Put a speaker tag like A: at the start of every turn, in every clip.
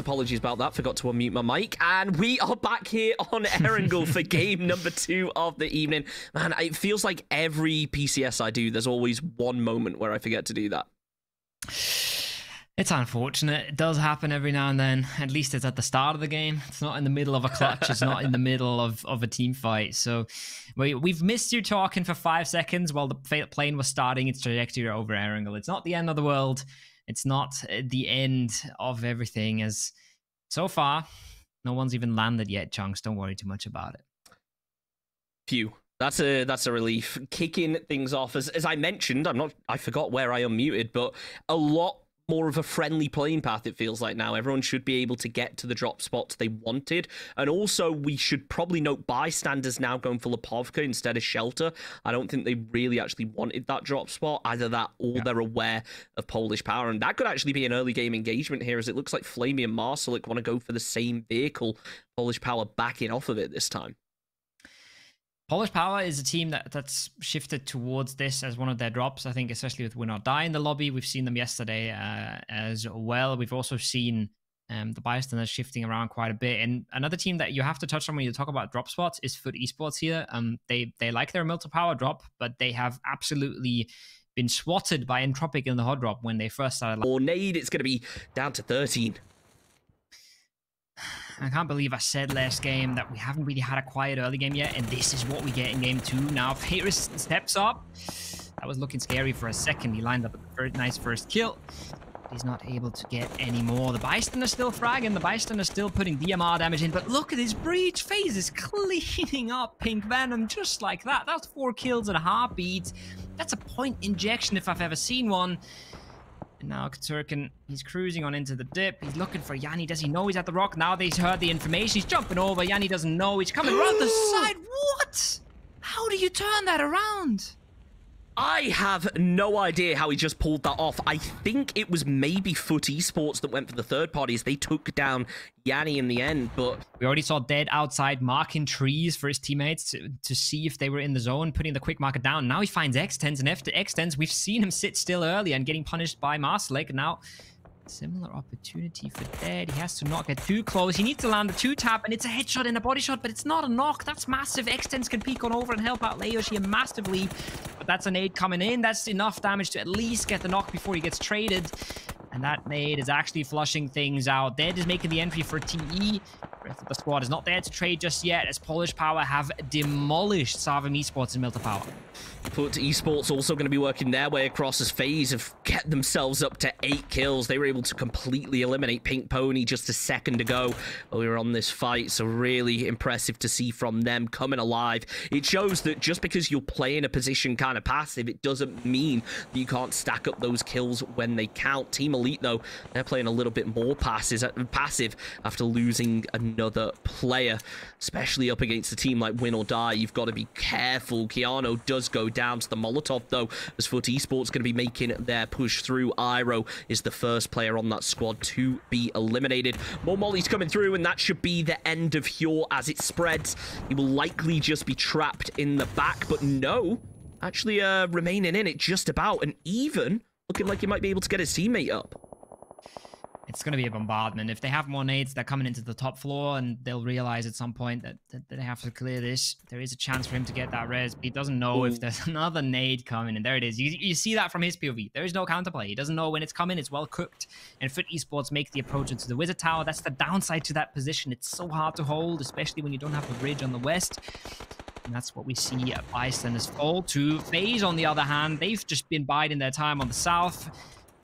A: apologies about that. Forgot to unmute my mic. And we are back here on Erangel for game number 2 of the evening. Man, it feels like every PCS I do, there's always one moment where I forget to do that.
B: It's unfortunate. It does happen every now and then. At least it's at the start of the game. It's not in the middle of a clutch. It's not in the middle of a team fight. So we've missed you talking for 5 seconds while the plane was starting its trajectory over Erangel. It's not the end of the world. It's not the end of everything, as so far, no one's even landed yet, Chunks. Don't worry too much about it.
A: Phew. That's a relief. Kicking things off, as I mentioned, I forgot where I unmuted, but a lot more of a friendly playing path, it feels like now. Everyone should be able to get to the drop spots they wanted. And also, we should probably note bystanders now going for Lipovka instead of Shelter. I don't think they really actually wanted that drop spot. Either that or they're aware of Polish Power. And that could actually be an early game engagement here, as it looks like Flamey and Marcelik want to go for the same vehicle. Polish Power backing off of it this time.
B: Polish Power is a team that's shifted towards this as one of their drops, I think, especially with Win or Die in the lobby. We've seen them yesterday as well. We've also seen the bystanders shifting around quite a bit. And another team that you have to touch on when you talk about drop spots is Foot Esports here. They like their Milta Power drop, but they have absolutely been swatted by Entropic in the hot drop when they first started.
A: Or Nade, it's going to be down to 13.
B: I can't believe I said last game that we haven't really had a quiet early game yet, and this is what we get in game 2. Now, Paris steps up. That was looking scary for a second. He lined up a very nice first kill. He's not able to get any more. The Bystander's still fragging. The Bystander's still putting DMR damage in, but look at his breach. FaZe is cleaning up Pink Venom just like that. That's 4 kills in a heartbeat. That's a point injection if I've ever seen one. And now Turkin, he's cruising on into the dip. He's looking for Yanni. Does he know he's at the rock? Now they've heard the information. He's jumping over. Yanni doesn't know. He's coming around the side. What? How do you turn that around?
A: I have no idea how he just pulled that off. I think it was maybe Foot Esports that went for the third party as they took down Yanni in the end, but...
B: We already saw Dead outside marking trees for his teammates to see if they were in the zone, putting the quick marker down. Now he finds X10s, and after X10s, we've seen him sit still early and getting punished by Marcelik. Now, similar opportunity for Dead. He has to not get too close. He needs to land a 2-tap, and it's a headshot and a body shot, but it's not a knock. That's massive. X10s can peek on over and help out Leoshi massively, but that's a nade coming in. That's enough damage to at least get the knock before he gets traded. And that nade is actually flushing things out. Dead is making the entry for TE. The rest of the squad is not there to trade just yet, as Polish Power have demolished Savim Esports and Milta Power.
A: Foot Esports also going to be working their way across as FaZe have kept themselves up to 8 kills. They were able to completely eliminate Pink Pony just a second ago while we were on this fight. So really impressive to see from them coming alive. It shows that just because you're playing a position kind of passive, it doesn't mean that you can't stack up those kills when they count. Team Elite, though, they're playing a little bit more passive after losing another player, especially up against a team like Win or Die. You've got to be careful. Keanu does go down to the Molotov, though, as Foot Esports going to be making their push through. Iroh is the first player on that squad to be eliminated. More mollies coming through, and that should be the end of Hjor as it spreads. He will likely just be trapped in the back, but no, actually remaining in it just about, and even looking like he might be able to get his teammate up.
B: It's going to be a bombardment. If they have more nades, they're coming into the top floor, and they'll realize at some point that they have to clear this. There is a chance for him to get that res, but he doesn't know if there's another nade coming, and there it is. You see that from his POV. There is no counterplay. He doesn't know when it's coming. It's well cooked, and Foot Esports make the approach into the Wizard Tower. That's the downside to that position. It's so hard to hold, especially when you don't have the bridge on the west. And that's what we see Bystanders fall to. FaZe, on the other hand, they've just been biding their time on the south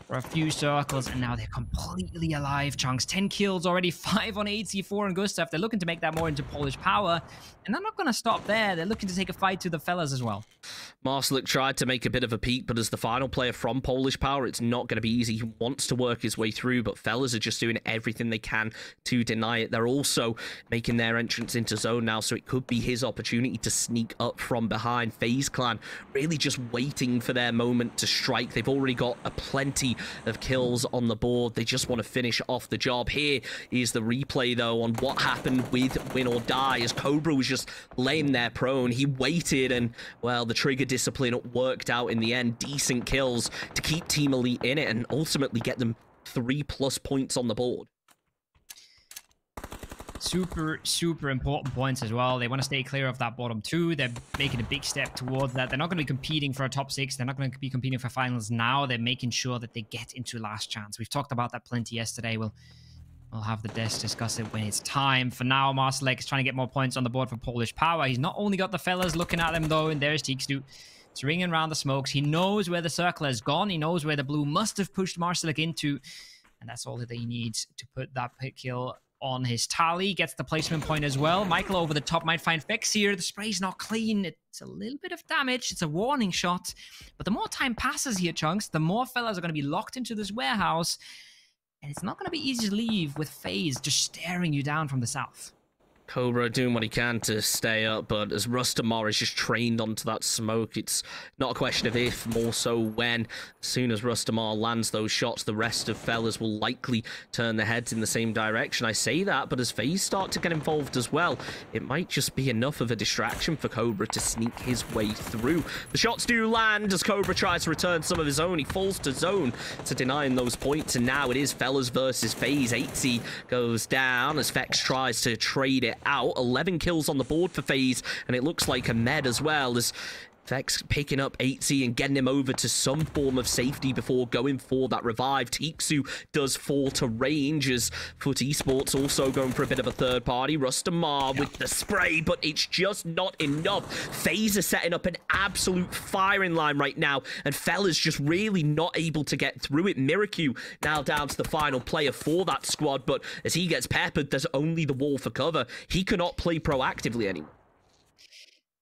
B: for a few circles, and now they're completely alive. Chunks, 10 kills already, 5 on Aitzy, 4 on Gustav. They're looking to make that more into Polish Power, and they're not going to stop there. They're looking to take a fight to the fellas as well.
A: Marcelik tried to make a bit of a peek, but as the final player from Polish Power, it's not going to be easy. He wants to work his way through, but fellas are just doing everything they can to deny it. They're also making their entrance into zone now, so it could be his opportunity to sneak up from behind. FaZe Clan really just waiting for their moment to strike. They've already got a plenty of kills on the board. They just want to finish off the job. Here is the replay, though, on what happened with Win or Die, as Cobra was just laying there prone. He waited, and, well, the trigger discipline worked out in the end. Decent kills to keep Team Elite in it and ultimately get them 3+ points on the board.
B: super important points as well. They want to stay clear of that bottom 2. They're making a big step towards that. They're not going to be competing for a top 6. They're not going to be competing for finals now. They're making sure that they get into last chance. We've talked about that plenty yesterday. We'll have the desk discuss it when it's time. For now, Marsalek is trying to get more points on the board for Polish Power. He's not only got the fellas looking at him though, and there's Tixdu swinging around the smokes. He knows where the circle has gone. He knows where the blue must have pushed Marsalek into, and that's all that they need to put that pick kill on his tally. Gets the placement point as well. Michael over the top might find Fexx here. The spray's not clean. It's a little bit of damage. It's a warning shot. But the more time passes here, Chunks, the more fellas are going to be locked into this warehouse. And it's not going to be easy to leave with FaZe just staring you down from the south.
A: Cobra doing what he can to stay up, but as Rustamar is just trained onto that smoke, it's not a question of if, more so when. As soon as Rustamar lands those shots, the rest of fellas will likely turn their heads in the same direction. I say that, but as FaZe start to get involved as well, it might just be enough of a distraction for Cobra to sneak his way through. The shots do land as Cobra tries to return some of his own. He falls to zone to denying those points, and now it is fellas versus FaZe. Aitzy goes down as Fexx tries to trade it out. 11 kills on the board for FaZe, and it looks like a med as well, as Fexx picking up Aitzy and getting him over to some form of safety before going for that revive. Tixu does fall to range as Foot Esports also going for a bit of a third party. Rustamar with the spray, but it's just not enough. FaZe are setting up an absolute firing line right now, and fellas just really not able to get through it. Miracu now down to the final player for that squad, but as he gets peppered, there's only the wall for cover. He cannot play proactively anymore.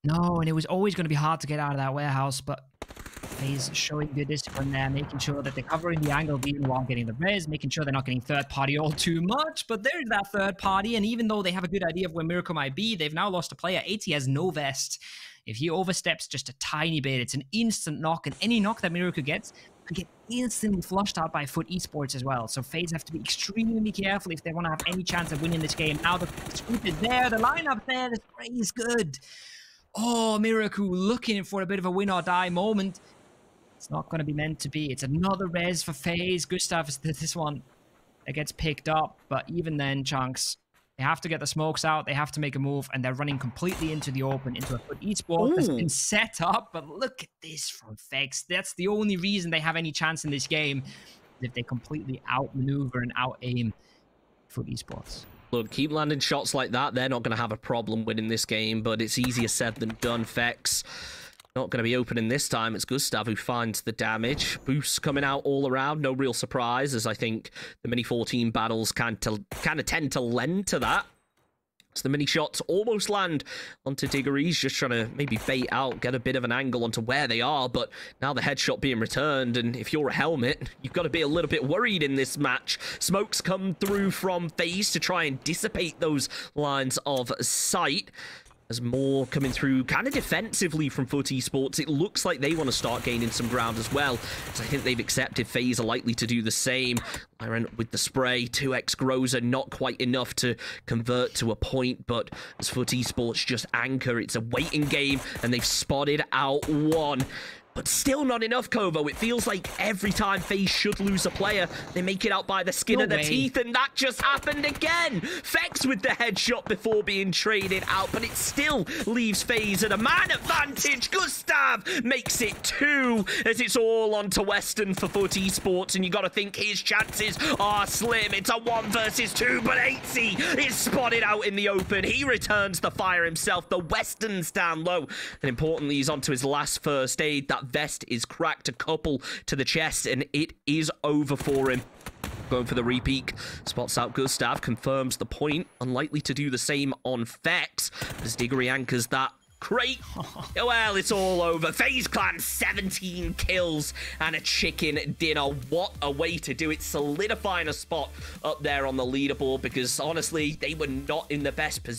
B: No, and it was always going to be hard to get out of that warehouse, but FaZe showing good discipline there, making sure that they're covering the angle even while getting the res, making sure they're not getting third party all too much, but there's that third party, and even though they have a good idea of where Miracle might be, they've now lost a player. Aitzy has no vest. If he oversteps just a tiny bit, it's an instant knock, and any knock that Miracle gets could get instantly flushed out by Foot Esports as well. So FaZe have to be extremely careful if they want to have any chance of winning this game. Now the scoop is there, the lineup there, the spray is good. Oh, Miracle looking for a bit of a win or die moment. It's not going to be meant to be. It's another res for FaZe. Gustav is this one that gets picked up. But even then, Chunks, they have to get the smokes out. They have to make a move. And they're running completely into the open, into a Foot Esports that's been set up. But look at this from Fexx. That's the only reason they have any chance in this game. If they completely outmaneuver and out-aim Foot Esports.
A: Look, keep landing shots like that. They're not going to have a problem winning this game, but it's easier said than done. Fexx not going to be opening this time. It's Gustav who finds the damage. Boosts coming out all around. No real surprise, as I think the mini 14 battles kind of tend to lend to that. So the mini shots almost land onto d1gg3r. He's just trying to maybe bait out, get a bit of an angle onto where they are, but now the headshot being returned, and if you're a helmet, you've got to be a little bit worried in this match. Smokes come through from FaZe to try and dissipate those lines of sight. There's more coming through kind of defensively from Foot Esports. It looks like they want to start gaining some ground as well, as I think they've accepted FaZe are likely to do the same. Iron with the spray, 2x3r1, not quite enough to convert to a point, but as Foot Esports just anchor, it's a waiting game, and they've spotted out one. But still not enough, Kovo. It feels like every time FaZe should lose a player, they make it out by the skin of their teeth, and that just happened again. Fexx with the headshot before being traded out, but it still leaves FaZe at a man advantage. Gustav makes it 2, as it's all onto Western for Foot Esports, and you got to think his chances are slim. It's a 1 versus 2, but Aitzy is spotted out in the open. He returns the fire himself. The Western's down low, and importantly, he's onto his last first aid. That vest is cracked, a couple to the chest, and it is over for him. Going for the repeat, spots out Gustav, confirms the point. Unlikely to do the same on Fexx, as d1gg3r anchors that crate. Well, it's all over. FaZe Clan, 17 kills and a chicken dinner. What a way to do it, solidifying a spot up there on the leaderboard, because honestly, they were not in the best position.